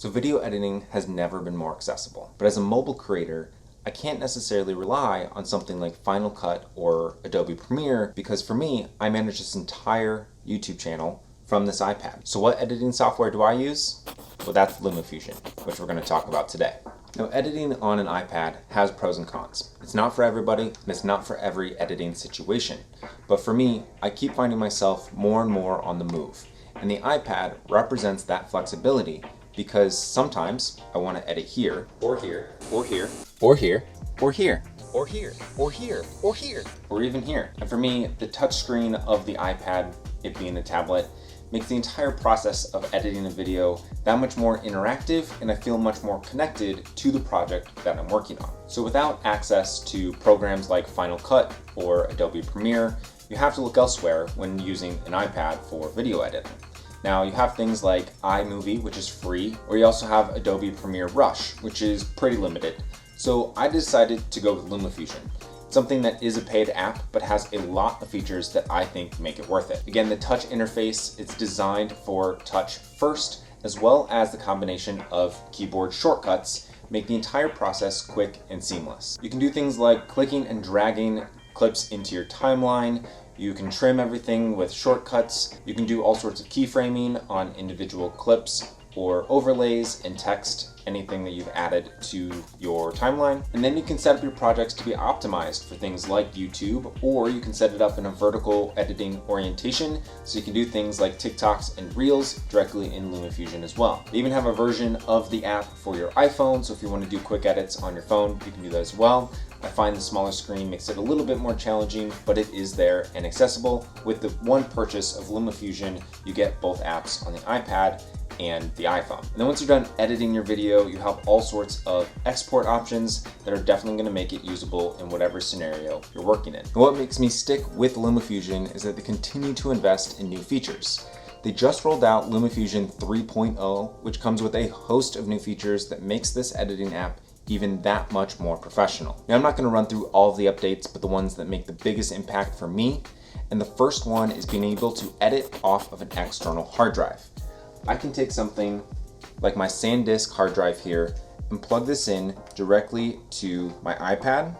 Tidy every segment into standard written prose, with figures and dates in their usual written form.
So video editing has never been more accessible, but as a mobile creator, I can't necessarily rely on something like Final Cut or Adobe Premiere because for me, I manage this entire YouTube channel from this iPad. So what editing software do I use? Well, that's LumaFusion, which we're going to talk about today. Now, editing on an iPad has pros and cons. It's not for everybody, and it's not for every editing situation. But for me, I keep finding myself more and more on the move. And the iPad represents that flexibility because sometimes I want to edit here, or here, or here, or here, or here, or here, or here, or here, or even here. And for me, the touchscreen of the iPad, it being a tablet, makes the entire process of editing a video that much more interactive, and I feel much more connected to the project that I'm working on. So without access to programs like Final Cut or Adobe Premiere, you have to look elsewhere when using an iPad for video editing. Now you have things like iMovie, which is free, or you also have Adobe Premiere Rush, which is pretty limited. So I decided to go with LumaFusion, something that is a paid app, but has a lot of features that I think make it worth it. Again, the touch interface, it's designed for touch first, as well as the combination of keyboard shortcuts make the entire process quick and seamless. You can do things like clicking and dragging clips into your timeline. You can trim everything with shortcuts. You can do all sorts of keyframing on individual clips or overlays and text, anything that you've added to your timeline. And then you can set up your projects to be optimized for things like YouTube, or you can set it up in a vertical editing orientation, so you can do things like TikToks and Reels directly in LumaFusion as well. They even have a version of the app for your iPhone, so if you want to do quick edits on your phone, you can do that as well. I find the smaller screen makes it a little bit more challenging, but it is there and accessible. With the one purchase of LumaFusion, you get both apps on the iPad and the iPhone. And then once you're done editing your video, you have all sorts of export options that are definitely going to make it usable in whatever scenario you're working in. And what makes me stick with LumaFusion is that they continue to invest in new features. They just rolled out LumaFusion 3.0, which comes with a host of new features that makes this editing app even that much more professional. Now, I'm not going to run through all of the updates, but the ones that make the biggest impact for me. And the first one is being able to edit off of an external hard drive. I can take something like my SanDisk hard drive here and plug this in directly to my iPad,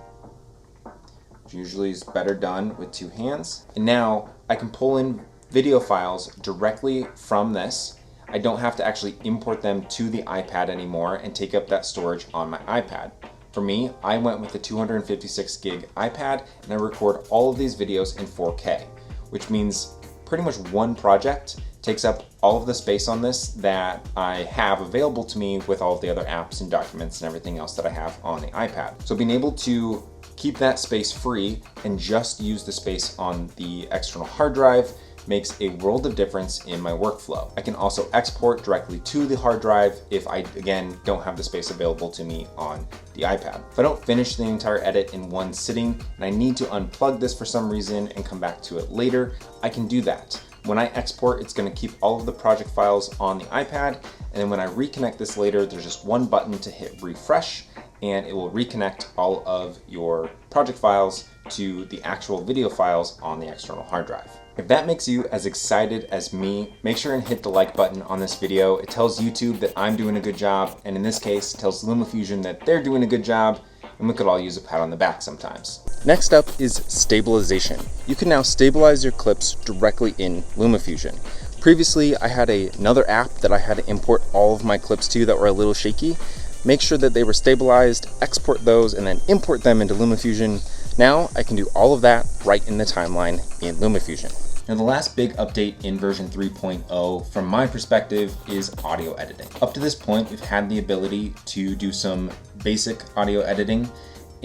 which usually is better done with two hands. And now I can pull in video files directly from this. I don't have to actually import them to the iPad anymore and take up that storage on my iPad. For me, I went with the 256 gig iPad and I record all of these videos in 4K, which means pretty much one project takes up all of the space on this that I have available to me with all of the other apps and documents and everything else that I have on the iPad. So being able to keep that space free and just use the space on the external hard drive makes a world of difference in my workflow. I can also export directly to the hard drive if I, again, don't have the space available to me on the iPad. If I don't finish the entire edit in one sitting and I need to unplug this for some reason and come back to it later, I can do that. When I export, it's going to keep all of the project files on the iPad, and then when I reconnect this later, there's just one button to hit refresh, and it will reconnect all of your project files to the actual video files on the external hard drive. If that makes you as excited as me, make sure and hit the like button on this video. It tells YouTube that I'm doing a good job, and in this case, it tells LumaFusion that they're doing a good job, and we could all use a pat on the back sometimes. Next up is Stabilization. You can now stabilize your clips directly in LumaFusion. Previously, I had another app that I had to import all of my clips to that were a little shaky. Make sure that they were stabilized, export those, and then import them into LumaFusion. Now I can do all of that right in the timeline in LumaFusion. Now the last big update in version 3.0 from my perspective is audio editing. Up to this point, we've had the ability to do some basic audio editing,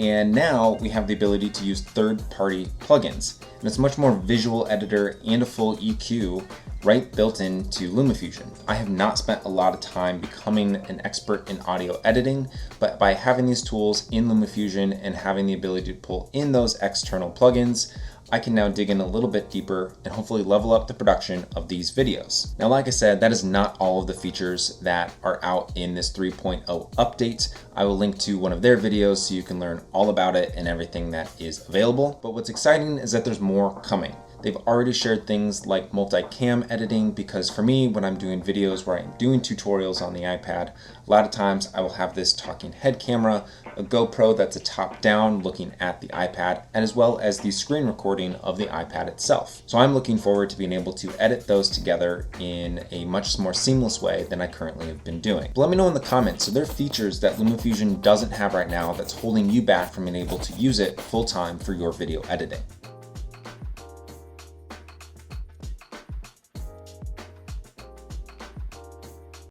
and now we have the ability to use third-party plugins. And it's a much more visual editor and a full EQ right built into LumaFusion. I have not spent a lot of time becoming an expert in audio editing, but by having these tools in LumaFusion and having the ability to pull in those external plugins, I can now dig in a little bit deeper and hopefully level up the production of these videos. Now, like I said, that is not all of the features that are out in this 3.0 update. I will link to one of their videos so you can learn all about it and everything that is available. But what's exciting is that there's more coming. They've already shared things like multi-cam editing, because for me, when I'm doing videos where I'm doing tutorials on the iPad, a lot of times I will have this talking head camera, a GoPro that's a top-down looking at the iPad, and as well as the screen recording of the iPad itself. So I'm looking forward to being able to edit those together in a much more seamless way than I currently have been doing. But let me know in the comments, are there features that LumaFusion doesn't have right now that's holding you back from being able to use it full-time for your video editing?